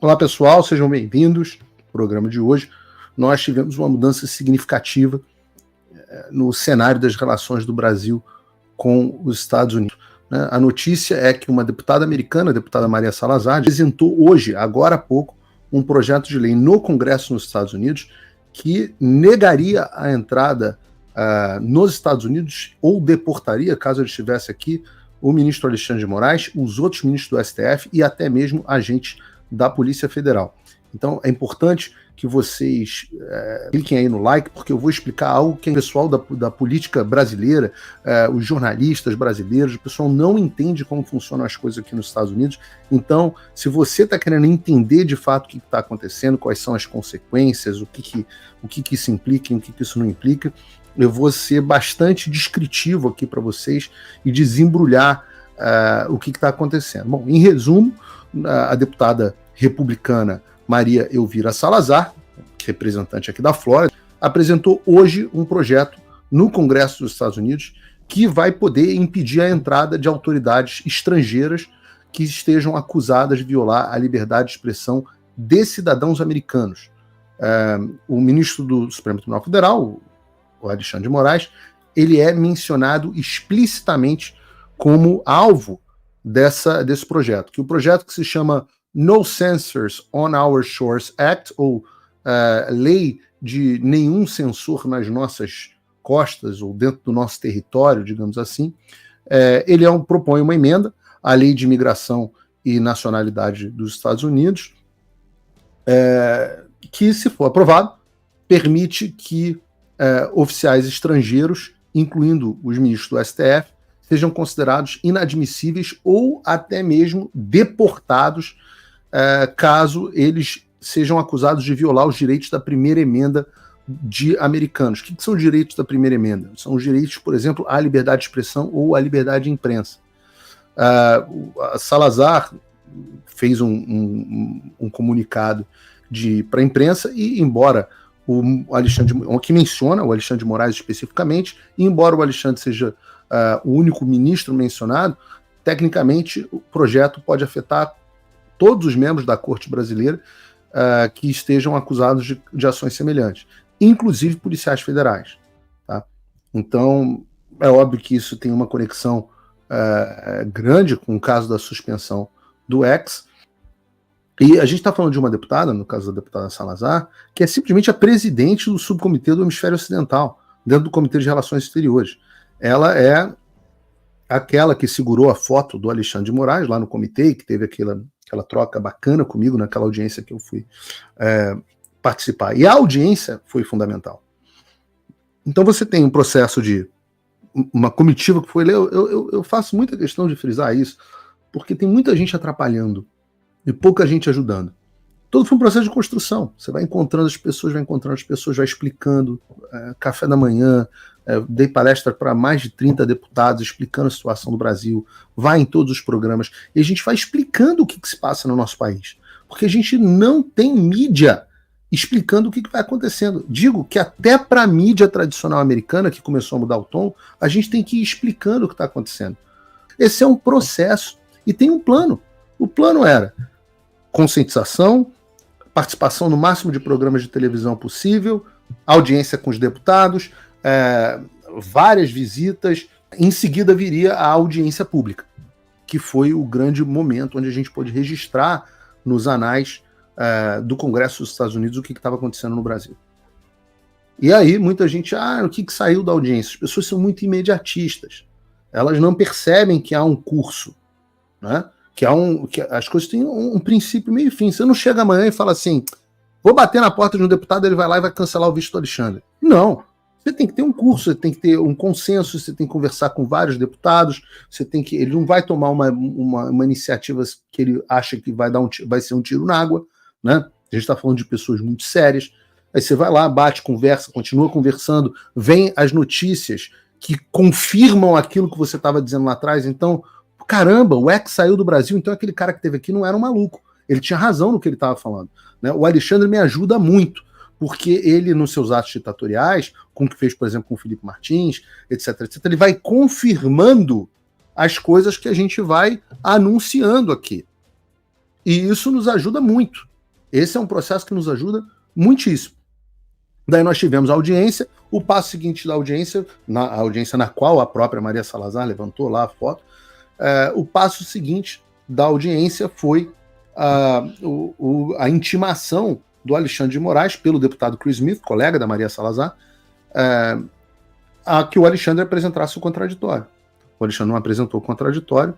Olá pessoal, sejam bem-vindos ao programa de hoje. Nós tivemos uma mudança significativa no cenário das relações do Brasil com os Estados Unidos. A notícia é que uma deputada americana, a deputada Maria Salazar, apresentou hoje, agora há pouco, um projeto de lei no Congresso nos Estados Unidos que negaria a entrada nos Estados Unidos ou deportaria, caso ele estivesse aqui, o ministro Alexandre de Moraes, os outros ministros do STF e até mesmo agentes da Polícia Federal. Então é importante que vocês cliquem aí no like, porque eu vou explicar algo que o pessoal da política brasileira, os jornalistas brasileiros, o pessoal não entende como funcionam as coisas aqui nos Estados Unidos. Então, se você está querendo entender de fato o que está acontecendo, quais são as consequências, o que isso implica e o que isso não implica, eu vou ser bastante descritivo aqui para vocês e desembrulhar o que está acontecendo. Bom, em resumo, a deputada republicana Maria Elvira Salazar, representante aqui da Flórida, apresentou hoje um projeto no Congresso dos Estados Unidos que vai poder impedir a entrada de autoridades estrangeiras que estejam acusadas de violar a liberdade de expressão de cidadãos americanos. O ministro do Supremo Tribunal Federal, o Alexandre de Moraes, ele é mencionado explicitamente como alvo desse projeto, que o projeto que se chama No Censors on Our Shores Act, ou Lei de Nenhum Censor nas Nossas Costas, ou dentro do nosso território, digamos assim, ele propõe uma emenda à Lei de Imigração e Nacionalidade dos Estados Unidos, que, se for aprovado, permite que oficiais estrangeiros, incluindo os ministros do STF, sejam considerados inadmissíveis ou até mesmo deportados caso eles sejam acusados de violar os direitos da primeira emenda de americanos. O que são os direitos da primeira emenda? São os direitos, por exemplo, à liberdade de expressão ou à liberdade de imprensa. A Salazar fez um comunicado para a imprensa e, embora que menciona o Alexandre de Moraes especificamente, e embora o Alexandre seja o único ministro mencionado, tecnicamente o projeto pode afetar todos os membros da Corte Brasileira que estejam acusados de ações semelhantes, inclusive policiais federais. Tá? Então, é óbvio que isso tem uma conexão grande com o caso da suspensão do ex, e a gente está falando de uma deputada, no caso da deputada Salazar, que é simplesmente a presidente do subcomitê do Hemisfério Ocidental, dentro do Comitê de Relações Exteriores. Ela é aquela que segurou a foto do Alexandre de Moraes lá no comitê, que teve aquela troca bacana comigo naquela audiência que eu fui participar. E a audiência foi fundamental. Então você tem um processo de uma comitiva que foi... Eu faço muita questão de frisar isso, porque tem muita gente atrapalhando e pouca gente ajudando. Todo foi um processo de construção. Você vai encontrando as pessoas, vai explicando, café da manhã, dei palestra para mais de 30 deputados explicando a situação do Brasil, vai em todos os programas, e a gente vai explicando o que se passa no nosso país. Porque a gente não tem mídia explicando o que vai acontecendo. Digo que até para a mídia tradicional americana, que começou a mudar o tom, a gente tem que ir explicando o que está acontecendo. Esse é um processo, e tem um plano. O plano era conscientização, participação no máximo de programas de televisão possível, audiência com os deputados, várias visitas. Em seguida viria a audiência pública, que foi o grande momento onde a gente pôde registrar nos anais do Congresso dos Estados Unidos o que estava acontecendo no Brasil. E aí muita gente, o que saiu da audiência? As pessoas são muito imediatistas, elas não percebem que há um curso, né? Que as coisas têm um princípio meio e fim. Você não chega amanhã e fala assim, vou bater na porta de um deputado, ele vai lá e vai cancelar o visto do Alexandre. Não. Você tem que ter um curso, você tem que ter um consenso, você tem que conversar com vários deputados, ele não vai tomar uma iniciativa que ele acha que vai ser um tiro na água, né? A gente está falando de pessoas muito sérias. Aí você vai lá, bate, conversa, continua conversando, vem as notícias que confirmam aquilo que você estava dizendo lá atrás. Então, caramba, o ex saiu do Brasil, então aquele cara que esteve aqui não era um maluco. Ele tinha razão no que ele estava falando. Né? O Alexandre me ajuda muito, porque ele, nos seus atos ditatoriais, com o que fez, por exemplo, com o Felipe Martins, etc., ele vai confirmando as coisas que a gente vai anunciando aqui. E isso nos ajuda muito. Esse é um processo que nos ajuda muitíssimo. Daí nós tivemos a audiência, o passo seguinte da audiência, a audiência na qual a própria Maria Salazar levantou lá a foto, o passo seguinte da audiência foi a intimação do Alexandre de Moraes pelo deputado Chris Smith, colega da Maria Salazar, a que o Alexandre apresentasse o contraditório. O Alexandre não apresentou o contraditório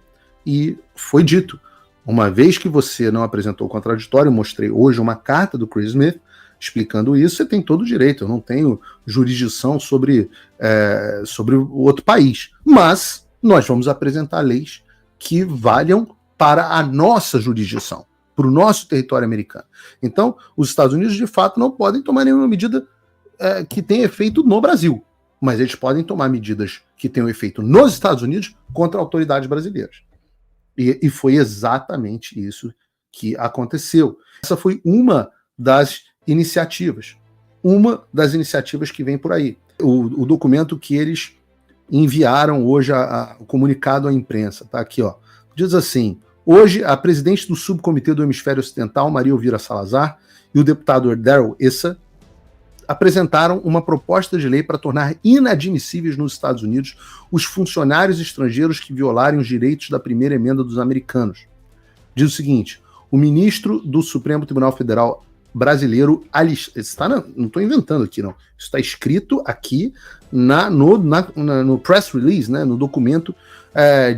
e foi dito: uma vez que você não apresentou o contraditório, eu mostrei hoje uma carta do Chris Smith explicando isso, você tem todo o direito, eu não tenho jurisdição sobre o outro país. Mas nós vamos apresentar leis que valham para a nossa jurisdição, para o nosso território americano. Então, os Estados Unidos, de fato, não podem tomar nenhuma medida que tenha efeito no Brasil, mas eles podem tomar medidas que tenham efeito nos Estados Unidos contra autoridades brasileiras. E foi exatamente isso que aconteceu. Essa foi uma das iniciativas que vem por aí. O documento que eles enviaram hoje, o comunicado à imprensa, tá aqui, ó. Diz assim: hoje, a presidente do subcomitê do Hemisfério Ocidental, Maria Elvira Salazar, e o deputado Darrell Issa apresentaram uma proposta de lei para tornar inadmissíveis nos Estados Unidos os funcionários estrangeiros que violarem os direitos da primeira emenda dos americanos. Diz o seguinte: o ministro do Supremo Tribunal Federal brasileiro, não estou inventando aqui, não. Isso está escrito aqui no press release, né, no documento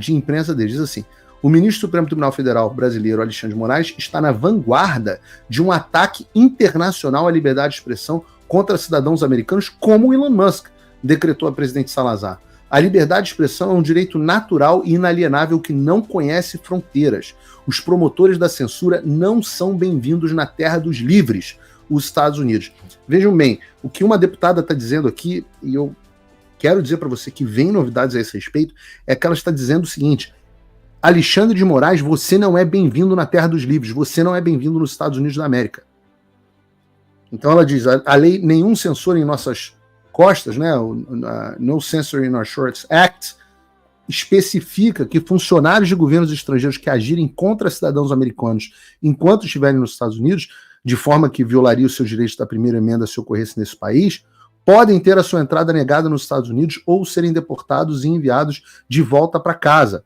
de imprensa dele. Diz assim: o ministro do Supremo Tribunal Federal brasileiro, Alexandre de Moraes, está na vanguarda de um ataque internacional à liberdade de expressão contra cidadãos americanos, como o Elon Musk, decretou a presidente Salazar. A liberdade de expressão é um direito natural e inalienável que não conhece fronteiras. Os promotores da censura não são bem-vindos na terra dos livres, os Estados Unidos. Vejam bem, o que uma deputada está dizendo aqui, e eu quero dizer para você que vem novidades a esse respeito, é que ela está dizendo o seguinte: Alexandre de Moraes, você não é bem-vindo na terra dos livres, você não é bem-vindo nos Estados Unidos da América. Então ela diz: a lei Nenhum Censor em Nossas Costas, né, o No Censor in Our Shorts Act, especifica que funcionários de governos estrangeiros que agirem contra cidadãos americanos enquanto estiverem nos Estados Unidos, de forma que violaria os seus direitos da primeira emenda se ocorresse nesse país, podem ter a sua entrada negada nos Estados Unidos ou serem deportados e enviados de volta para casa,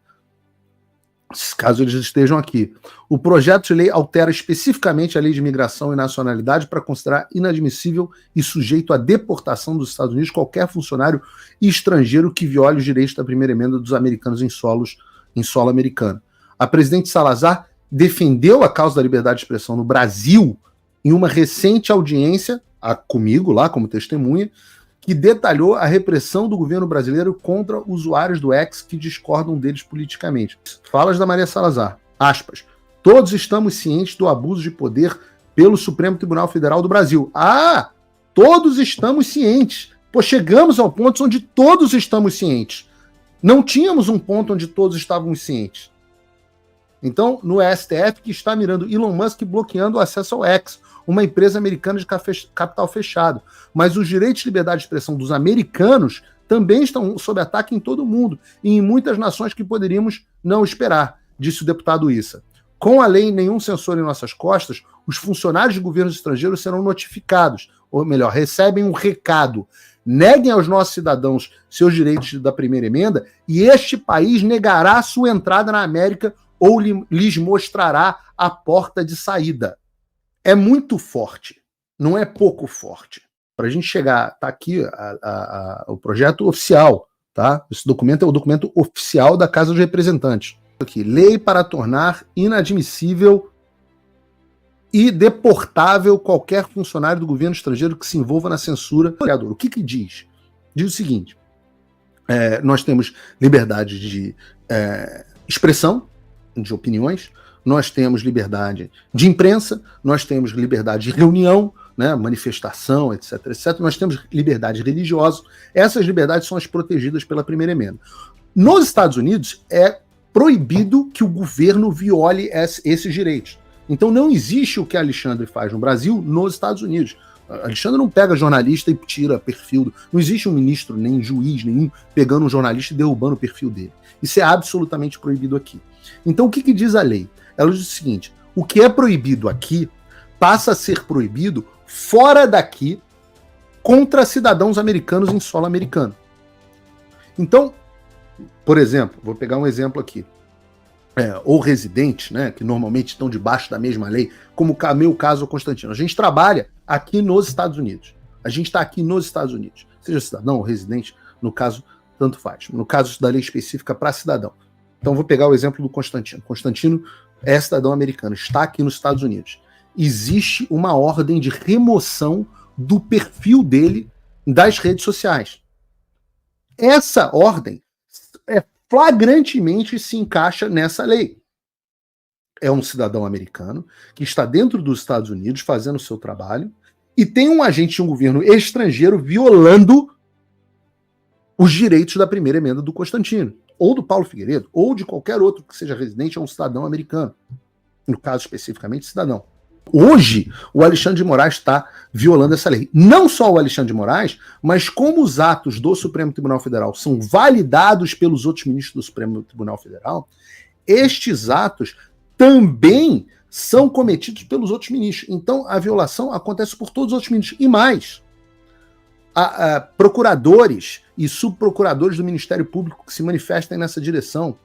caso eles estejam aqui. O projeto de lei altera especificamente a lei de imigração e nacionalidade para considerar inadmissível e sujeito à deportação dos Estados Unidos qualquer funcionário estrangeiro que viole os direitos da primeira emenda dos americanos em solo americano. A presidente Salazar defendeu a causa da liberdade de expressão no Brasil em uma recente audiência, comigo lá como testemunha, que detalhou a repressão do governo brasileiro contra usuários do X que discordam deles politicamente. Falas da Maria Salazar, aspas: todos estamos cientes do abuso de poder pelo Supremo Tribunal Federal do Brasil. Ah, todos estamos cientes. Pô, chegamos ao ponto onde todos estamos cientes. Não tínhamos um ponto onde todos estávamos cientes. Então, no STF, que está mirando Elon Musk bloqueando o acesso ao X, uma empresa americana de capital fechado. Mas os direitos de liberdade de expressão dos americanos também estão sob ataque em todo o mundo e em muitas nações que poderíamos não esperar, disse o deputado Issa. Com a lei Nenhum Censor em Nossas Costas, os funcionários de governos estrangeiros serão notificados, ou melhor, recebem um recado: neguem aos nossos cidadãos seus direitos da primeira emenda e este país negará sua entrada na América ou lhes mostrará a porta de saída. É muito forte, não é pouco forte. Para a gente chegar, tá aqui o projeto oficial, tá? Esse documento é o documento oficial da Casa dos Representantes. Aqui, lei para tornar inadmissível e deportável qualquer funcionário do governo estrangeiro que se envolva na censura. O que diz? Diz o seguinte: nós temos liberdade de expressão, de opiniões, nós temos liberdade de imprensa, nós temos liberdade de reunião, né, manifestação, etc, etc. Nós temos liberdade religiosa. Essas liberdades são as protegidas pela primeira emenda. Nos Estados Unidos, é proibido que o governo viole esses direitos. Então não existe o que Alexandre faz no Brasil nos Estados Unidos. Alexandre não pega jornalista e tira perfil. Não existe um ministro, nem juiz nenhum, pegando um jornalista e derrubando o perfil dele. Isso é absolutamente proibido aqui. Então o que diz a lei? Ela diz o seguinte: O que é proibido aqui passa a ser proibido fora daqui contra cidadãos americanos em solo americano. Então, por exemplo, vou pegar um exemplo aqui. Ou residentes, né, que normalmente estão debaixo da mesma lei, como o meu caso, o Constantino. A gente trabalha aqui nos Estados Unidos. A gente está aqui nos Estados Unidos. Seja cidadão ou residente, no caso, tanto faz. No caso da lei específica para cidadão. Então, vou pegar o exemplo do Constantino. Constantino é cidadão americano, está aqui nos Estados Unidos. Existe uma ordem de remoção do perfil dele das redes sociais. Essa ordem flagrantemente se encaixa nessa lei. É um cidadão americano que está dentro dos Estados Unidos fazendo o seu trabalho e tem um agente de um governo estrangeiro violando os direitos da primeira emenda do Constantino, ou do Paulo Figueiredo, ou de qualquer outro que seja residente ou um cidadão americano. No caso especificamente, cidadão. Hoje, o Alexandre de Moraes está violando essa lei. Não só o Alexandre de Moraes, mas como os atos do Supremo Tribunal Federal são validados pelos outros ministros do Supremo Tribunal Federal, estes atos também são cometidos pelos outros ministros. Então, a violação acontece por todos os outros ministros. E mais, procuradores e subprocuradores do Ministério Público que se manifestem nessa direção,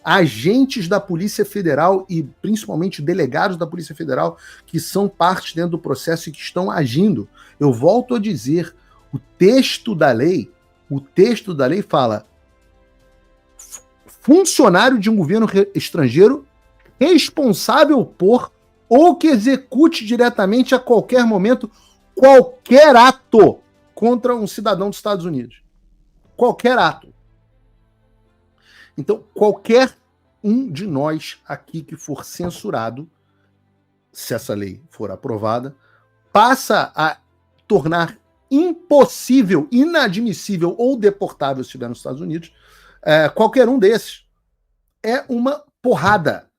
agentes da Polícia Federal e principalmente delegados da Polícia Federal que são parte dentro do processo e que estão agindo. Eu volto a dizer, o texto da lei fala funcionário de um governo estrangeiro responsável por ou que execute diretamente a qualquer momento qualquer ato contra um cidadão dos Estados Unidos. Qualquer ato. Então, qualquer um de nós aqui que for censurado, se essa lei for aprovada, passa a tornar impossível, inadmissível ou deportável, se estiver nos Estados Unidos, qualquer um desses. É uma porrada,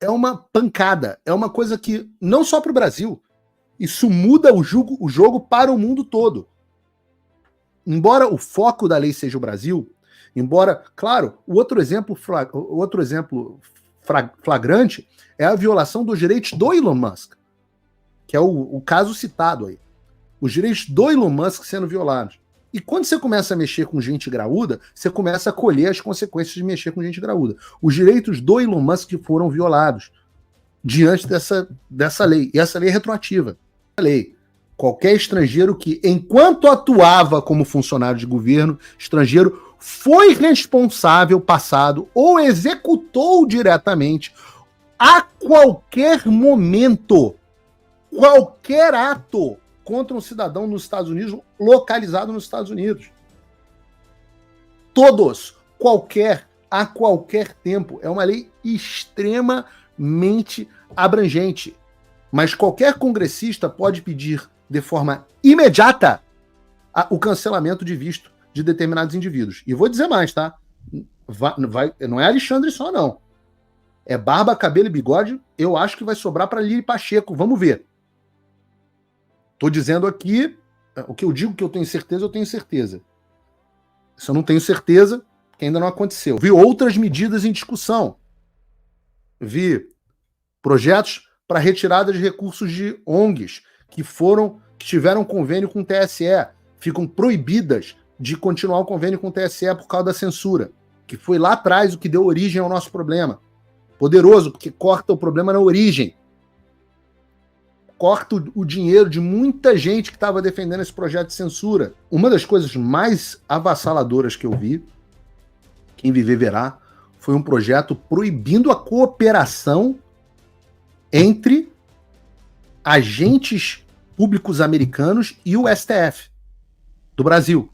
é uma pancada, é uma coisa que, não só para o Brasil, isso muda o jogo para o mundo todo. Embora o foco da lei seja o Brasil, embora, claro, o outro exemplo flagrante é a violação dos direitos do Elon Musk, que é o caso citado aí. Os direitos do Elon Musk sendo violados. E quando você começa a mexer com gente graúda, você começa a colher as consequências de mexer com gente graúda. Os direitos do Elon Musk foram violados diante dessa lei. E essa lei é retroativa. A lei. Qualquer estrangeiro que, enquanto atuava como funcionário de governo estrangeiro, foi responsável passado ou executou diretamente a qualquer momento, qualquer ato contra um cidadão nos Estados Unidos, localizado nos Estados Unidos. Todos, a qualquer tempo. É uma lei extremamente abrangente. Mas qualquer congressista pode pedir de forma imediata o cancelamento de visto de determinados indivíduos. E vou dizer mais, tá? Não é Alexandre só, não. É barba, cabelo e bigode, eu acho que vai sobrar para Lili Pacheco. Vamos ver. Estou dizendo aqui, o que eu digo que eu tenho certeza, eu tenho certeza. Se eu não tenho certeza, que ainda não aconteceu. Vi outras medidas em discussão. Vi projetos para retirada de recursos de ONGs que tiveram convênio com o TSE, ficam proibidas de continuar o convênio com o TSE por causa da censura, que foi lá atrás o que deu origem ao nosso problema. Poderoso, porque corta o problema na origem. Corta o dinheiro de muita gente que estava defendendo esse projeto de censura. Uma das coisas mais avassaladoras que eu vi, quem viver verá, foi um projeto proibindo a cooperação entre agentes públicos americanos e o STF do Brasil.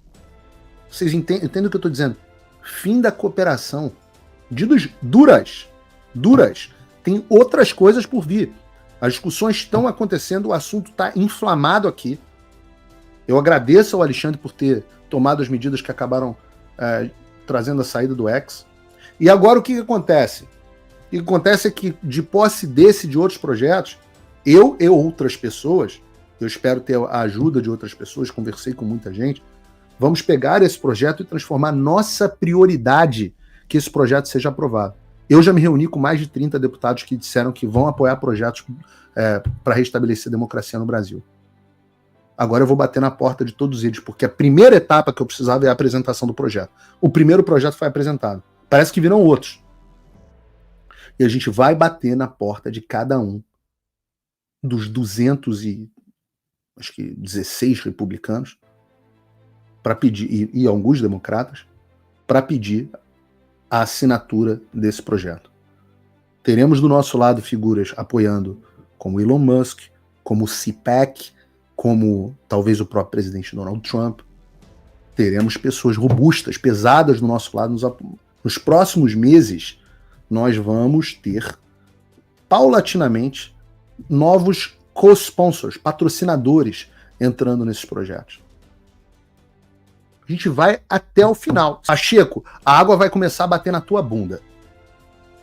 Vocês entendem o que eu estou dizendo? Fim da cooperação. Medidas duras. Tem outras coisas por vir. As discussões estão acontecendo, o assunto está inflamado aqui. Eu agradeço ao Alexandre por ter tomado as medidas que acabaram trazendo a saída do X. E agora o que acontece? O que acontece é que, de posse desse e de outros projetos, eu e outras pessoas, eu espero ter a ajuda de outras pessoas, conversei com muita gente, vamos pegar esse projeto e transformar nossa prioridade que esse projeto seja aprovado. Eu já me reuni com mais de 30 deputados que disseram que vão apoiar projetos para restabelecer a democracia no Brasil. Agora eu vou bater na porta de todos eles, porque a primeira etapa que eu precisava é a apresentação do projeto. O primeiro projeto foi apresentado. Parece que virão outros. E a gente vai bater na porta de cada um dos 216 republicanos para pedir, e alguns democratas, para pedir a assinatura desse projeto. Teremos do nosso lado figuras apoiando como Elon Musk, como o CPAC, como talvez o próprio presidente Donald Trump. Teremos pessoas robustas, pesadas do nosso lado. Nos próximos meses, nós vamos ter, paulatinamente, novos co-sponsors, patrocinadores, entrando nesses projetos. A gente vai até o final. Pacheco, a água vai começar a bater na tua bunda.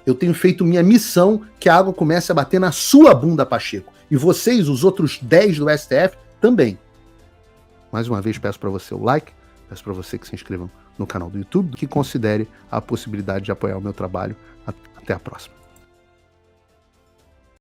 Eu tenho feito minha missão que a água comece a bater na sua bunda, Pacheco. E vocês, os outros 10 do STF, também. Mais uma vez, peço para você o like, peço para você que se inscreva no canal do YouTube, que considere a possibilidade de apoiar o meu trabalho. Até a próxima.